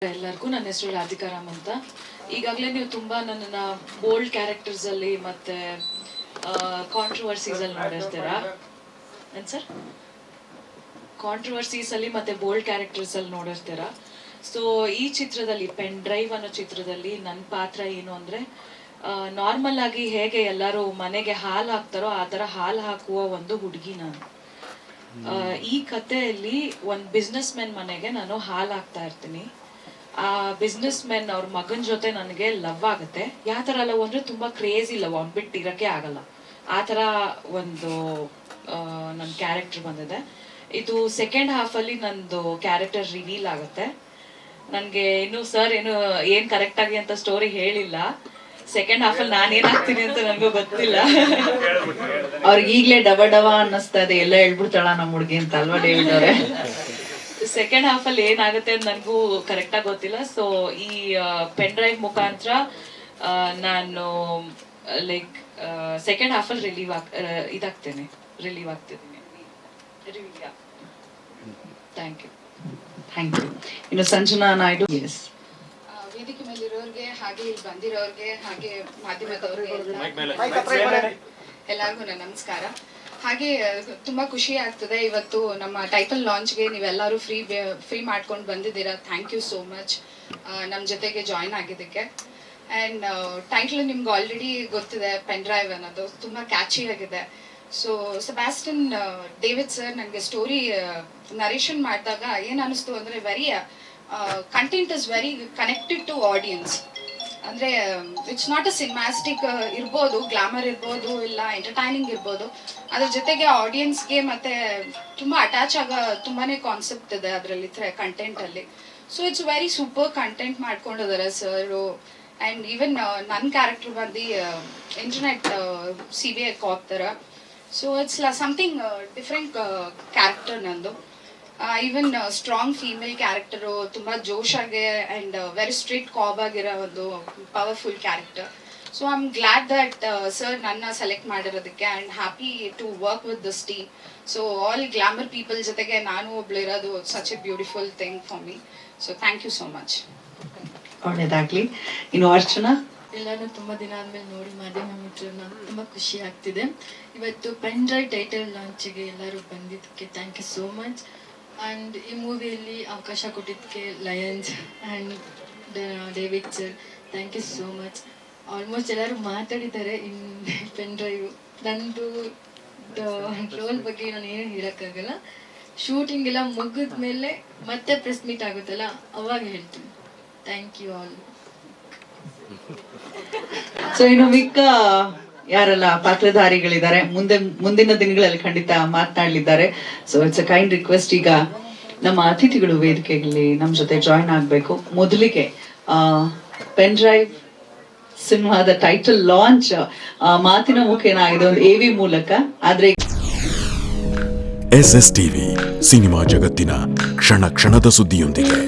ಎಲ್ಲರಿಗೂ ನನ್ನ ಹೆಸರು ರಾಧಿಕಾ ರಾಮ್ ಅಂತ. ಈಗಾಗಲೇ ನೀವು ತುಂಬ ನನ್ನನ್ನು ಬೋಲ್ಡ್ ಕ್ಯಾರೆಕ್ಟರ್ಸಲ್ಲಿ ಮತ್ತು ಕಾಂಟ್ರವರ್ಸೀಸಲ್ಲಿ ನೋಡಿರ್ತೀರಾ ಸರ್, ಕಾಂಟ್ರವರ್ಸೀಸಲ್ಲಿ ಮತ್ತು ಬೋಲ್ಡ್ ಕ್ಯಾರೆಕ್ಟರ್ಸಲ್ಲಿ ನೋಡಿರ್ತೀರಾ. ಸೊ ಈ ಚಿತ್ರದಲ್ಲಿ ಪೆನ್ ಡ್ರೈವ್ ಅನ್ನೋ ಚಿತ್ರದಲ್ಲಿ ನನ್ನ ಪಾತ್ರ ಏನು ಅಂದರೆ, ನಾರ್ಮಲ್ ಆಗಿ ಹೇಗೆ ಎಲ್ಲರೂ ಮನೆಗೆ ಹಾಲು ಹಾಕ್ತಾರೋ ಆ ಥರ ಹಾಲು ಹಾಕುವ ಒಂದು ಹುಡುಗಿ ನಾನು. ಈ ಕಥೆಯಲ್ಲಿ ಒಂದು ಬಿಸ್ನೆಸ್ ಮೆನ್ ಮನೆಗೆ ನಾನು ಹಾಲು ಹಾಕ್ತಾ ಇರ್ತೀನಿ. ಆ ಬಿಸ್ನೆಸ್ ಮೆನ್ ಅವ್ರ ಮಗನ ಜೊತೆ ನನಗೆ ಲವ್ ಆಗುತ್ತೆ. ಯಾವ ಥರ ಲವ್ ಅಂದರೆ ತುಂಬ ಕ್ರೇಜಿ ಲವ್, ಅವ್ನು ಬಿಟ್ಟು ಇರೋಕ್ಕೆ ಆಗಲ್ಲ ಆ ಥರ ಒಂದು ನನ್ನ ಕ್ಯಾರೆಕ್ಟರ್ ಬಂದಿದೆ. ಇದು ಸೆಕೆಂಡ್ ಹಾಫಲ್ಲಿ ನಂದು ಕ್ಯಾರೆಕ್ಟರ್ ರಿವೀಲ್ ಆಗುತ್ತೆ. ನನಗೆ ಇನ್ನು ಸರ್ ಏನು ಕರೆಕ್ಟಾಗಿ ಅಂತ ಸ್ಟೋರಿ ಹೇಳಿಲ್ಲ. ಸೆಕೆಂಡ್ ಹಾಫಲ್ಲಿ ನಾನೇನಾಗ್ತೀನಿ ಅಂತ ನನಗೂ ಗೊತ್ತಿಲ್ಲ. ಅವ್ರಿಗೆ ಈಗಲೇ ಡವ ಅನ್ನಿಸ್ತಾ ಇದೆ, ಎಲ್ಲ ಹೇಳ್ಬಿಡ್ತಾಳ ನಮ್ಮ ಹುಡುಗಿ ಅಂತ ಅಲ್ವಾ ಡೇವಿಡ್ ಅವರೇ? ಸೆಕೆಂಡ್ ಹಾಫಲ್ಲಿ ಏನಾಗುತ್ತೆ ಅಂತ ನನಗೂ ಕರೆಕ್ಟಾಗಿ ಗೊತ್ತಿಲ್ಲ. ಸೊ ಈ ಪೆನ್ ಡ್ರೈವ್ ಮುಖಾಂತರ ನಾನು ಲೈಕ್ ಸೆಕೆಂಡ್ ಹಾಫಲ್ಲಿ ರಿಲೀವ್ ಆಗ್ತಿದ್ದೀನಿ. Thank you. ಇನ್ನು ಸಂಜನಾ ನಾಯ್ಡು. ಎಸ್, ವೇದಿಕೆ ಮೇಲಿರೋರಿಗೆ ಹಾಗೆ ಇಲ್ಲಿ ಬಂದಿರೋರಿಗೆ ಹಾಗೆ ಮಾಧ್ಯಮದವ್ರಿಗೆ ಎಲ್ಲರಿಗೂ ನನ್ನ ನಮಸ್ಕಾರ. ಹಾಗೆ ತುಂಬಾ ಖುಷಿ ಆಗ್ತದೆ ಇವತ್ತು ನಮ್ಮ ಟೈಟಲ್ ಲಾಂಚ್ಗೆ ನೀವೆಲ್ಲರೂ ಫ್ರೀ ಮಾಡ್ಕೊಂಡು ಬಂದಿದ್ದೀರಾ. ಥ್ಯಾಂಕ್ ಯು ಸೋ ಮಚ್ ನಮ್ಮ ಜೊತೆಗೆ ಜಾಯಿನ್ ಆಗಿದ್ದಕ್ಕೆ. ಆ್ಯಂಡ್ ಟೈಟ್ಲ್ ನಿಮ್ಗೆ ಆಲ್ರೆಡಿ ಗೊತ್ತಿದೆ, ಪೆನ್ ಡ್ರೈವ್ ಅನ್ನೋದು ತುಂಬ ಕ್ಯಾಚಿ ಆಗಿದೆ. ಸೊ ಸೆಬಾಸ್ಟಿನ್ ಡೇವಿಡ್ ಸರ್ ನನಗೆ ಸ್ಟೋರಿ ನರೇಷನ್ ಮಾಡಿದಾಗ ಏನು ಅನ್ನಿಸ್ತು ಅಂದರೆ, content is very connected to audience. ಅಂದರೆ ಇಟ್ಸ್ ನಾಟ್ ಅ ಸಿನಿಮ್ಯಾಸ್ಟಿಕ್ ಇರ್ಬೋದು, ಗ್ಲಾಮರ್ ಇರ್ಬೋದು, ಇಲ್ಲ ಎಂಟರ್ಟೈನಿಂಗ್ ಇರ್ಬೋದು, ಅದ್ರ ಜೊತೆಗೆ ಆಡಿಯನ್ಸ್ಗೆ ಮತ್ತೆ ತುಂಬ ಅಟ್ಯಾಚ್ ಆಗೋ ತುಂಬಾ ಕಾನ್ಸೆಪ್ಟ್ ಇದೆ ಅದರಲ್ಲಿ ಕಂಟೆಂಟಲ್ಲಿ. So it's very super content ಮಾಡ್ಕೊಂಡಿದ್ದಾರೆ ಸರು. ಆ್ಯಂಡ್ ಈವನ್ ನನ್ನ ಕ್ಯಾರೆಕ್ಟರ್ ಬಂದು ಇಂಟರ್ನೆಟ್ CBI ಕಾಪ್ ಥರ. So it's something different character ನಂದು. ಈವನ್ ಸ್ಟ್ರಾಂಗ್ ಫೀಮೇಲ್ ಕ್ಯಾರೆಕ್ಟರು, ತುಂಬ ಜೋಶಾಗೆ ಆ್ಯಂಡ್ ವೆರಿ ಸ್ಟ್ರಿಕ್ಟ್ ಕಾಬ್ ಆಗಿರೋ ಒಂದು powerful character. So I am glad that sir ನನ್ನ ಸೆಲೆಕ್ಟ್ ಮಾಡಿರೋದಕ್ಕೆ and happy to work with this team. So all glamour people ಜೊತೆಗೆ ನಾನು ಒಬ್ಳಿರೋದು such a beautiful thing for me. So thank you so much. ಒಳ್ಳೇದಾಗ್ಲಿ. ಇನ್ನು ಅರ್ಚನಾ. ಎಲ್ಲರೂ ತುಂಬ ದಿನ ಆದಮೇಲೆ ನೋಡಿ ಮಾಧ್ಯಮ ಮಿತ್ರರನ್ನ ತುಂಬ ಖುಷಿ ಆಗ್ತಿದೆ. ಇವತ್ತು ಪೆನ್ ಡ್ರೈವ್ ಟೈಟಲ್ ಲಾಂಚಿಗೆ ಎಲ್ಲರೂ ಬಂದಿದ್ದಕ್ಕೆ thank you so much. And ಈ ಮೂವಿಯಲ್ಲಿ ಅವಕಾಶ ಕೊಟ್ಟಿದ್ದಕ್ಕೆ lions and David sir, thank you so much. Almost ಎಲ್ಲರೂ ಮಾತಾಡಿದ್ದಾರೆ ಇನ್ ಪೆನ್ ಡ್ರೈವ್. ನಂದು ರೋಲ್ ಬಗ್ಗೆ ನಾನು ಏನು ಹೇಳೋಕ್ಕಾಗಲ್ಲ. ಶೂಟಿಂಗ್ ಎಲ್ಲ ಮುಗಿದ ಮೇಲೆ ಮತ್ತೆ ಪ್ರೆಸ್ ಮೀಟ್ ಆಗುತ್ತಲ್ಲ, ಅವಾಗ ಹೇಳ್ತೀನಿ. Thank you all. ಸೊ ಇನ್ನು ಮಿಕ್ಕ ಯಾರೆಲ್ಲ ಪಾತ್ರಧಾರಿಗಳಿದ್ದಾರೆ ಮುಂದಿನ ದಿನಗಳಲ್ಲಿ ಖಂಡಿತ ಮಾತನಾಡಲಿದ್ದಾರೆ. So it's a kind request, ಈಗ ನಮ್ಮ ಅತಿಥಿಗಳು ವೇದಿಕೆಯಲ್ಲಿ ನಮ್ಮ ಜೊತೆ ಜಾಯಿನ್ ಆಗಬೇಕು. ಮೊದಲಿಗೆ ಪೆನ್ ಡ್ರೈವ್ ಸಿನಿಮಾದ ಟೈಟಲ್ ಲಾಂಚ್ ಮಾತಿನ ಮುಖೇನ ಆಗಿದೆ, ಒಂದು AV ಮೂಲಕ. ಆದ್ರೆ SS TV ಸಿನಿಮಾ ಜಗತ್ತಿನ ಕ್ಷಣ ಕ್ಷಣದ ಸುದ್ದಿಯೊಂದಿಗೆ